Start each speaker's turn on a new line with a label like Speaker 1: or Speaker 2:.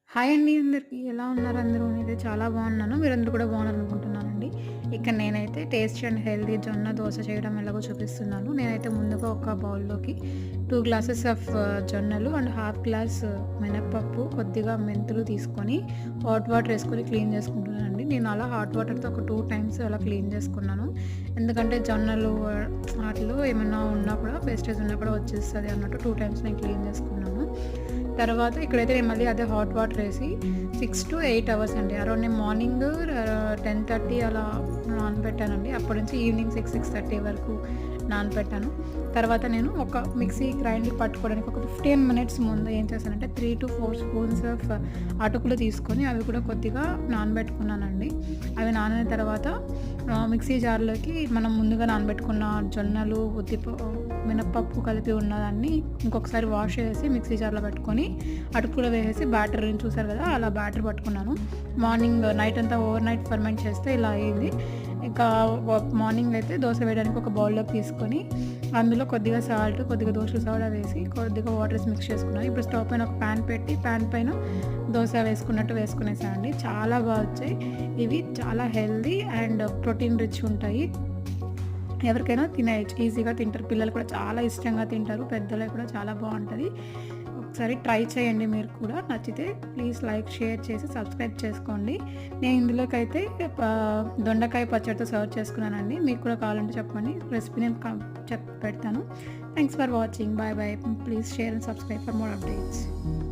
Speaker 1: Hi అండి అందరికీ. ఎలా ఉన్నారు అందరూ? నేనైతే చాలా బాగున్నాను. మీరందరూ కూడా బాగున్నారనుకుంటున్నానండి. ఇక నేనైతే టేస్టీ అండ్ హెల్తీ జొన్న దోస చేయడం ఎలాగో చూపిస్తున్నాను. నేనైతే ముందుగా ఒక బౌల్‌లోకి 2 గ్లాసెస్ ఆఫ్ జొన్నలు అండ్ హాఫ్ గ్లాస్ మినపప్పు, కొద్దిగా మెంతులు తీసుకొని హాట్ వాటర్ ఏసుకొని క్లీన్ చేసుకుంటున్నానండి. నేను అలా హాట్ వాటర్‌తో ఒక 2 టైమ్స్ అలా క్లీన్ చేసుకున్నాను. ఎందుకంటే జొన్నలు వాటిలో ఏమన్నా ఉన్నా కూడా వేస్టేజ్ ఉన్నా కూడా వచ్చేస్తది అన్నట్టు 2 టైమ్స్ నేను క్లీన్ చేసుకున్నాను. తర్వాత ఇక్కడైతే నేను మళ్ళీ అదే హాట్ వాటర్ ఏసి 6-8 అవర్స్ అండి. అరౌండ్ నేను మార్నింగ్ 10:30 అలా నానబెట్టానండి. అప్పటి నుంచి ఈవినింగ్ 6-6:30 వరకు నానబెట్టాను. తర్వాత నేను ఒక మిక్సీ గ్రైండ్‌కి పట్టుకోవడానికి ఒక 15 మినిట్స్ ముందు ఏం చేశానంటే 3-4 స్పూన్స్ ఆఫ్ అటుకులు తీసుకొని అవి కూడా కొద్దిగా నానబెట్టుకున్నానండి. అవి నానిన తర్వాత మిక్సీ జార్‌లోకి మనం ముందుగా నానబెట్టుకున్న జొన్నలు, మినపప్పు కలిపి ఉన్నదాన్ని ఇంకొకసారి వాష్ చేసి మిక్సీ జార్‌లో పెట్టుకొని అటుకులు వేసేసి బ్యాటర్‌ని చూసారు కదా! అలా బ్యాటర్ పట్టుకున్నాను. మార్నింగ్ నైట్ అంతా ఓవర్ నైట్ ఫర్మెంట్ చేస్తే ఇలా అయింది. ఇంకా మార్నింగ్ అయితే దోస వేయడానికి ఒక బౌల్‌లోకి తీసుకొని అందులో కొద్దిగా సాల్ట్, కొద్దిగా దోసల సోడా వేసి కొద్దిగా వాటర్ ఏసి మిక్స్ చేసుకున్నాను. ఇప్పుడు స్టవ్ పైన ఒక పాన్ పెట్టి పాన్ పైన దోస వేసుకున్నట్టు వేసుకునేసానండి. చాలా బాగా వచ్చాయి. ఇవి చాలా హెల్తీ అండ్ ప్రోటీన్ రిచ్ ఉంటాయి. ఎవరికైనా తినేయొచ్చు. ఈజీగా తింటారు. పిల్లలు కూడా చాలా ఇష్టంగా తింటారు. పెద్దలకి కూడా చాలా బావుంటది. ఒకసారి ట్రై చేయండి మీరు కూడా. నచ్చితే ప్లీజ్ లైక్, షేర్ చేసి సబ్స్క్రైబ్ చేసుకోండి. నేను ఇందులోకైతే దొండకాయ పచ్చడితో సర్వ్ చేసుకున్నానండి. మీకు కూడా కావాలంటే చెప్పండి. రెసిపీ నేను పెడతాను. Thanks for watching. Bye bye. Please share and subscribe for more updates.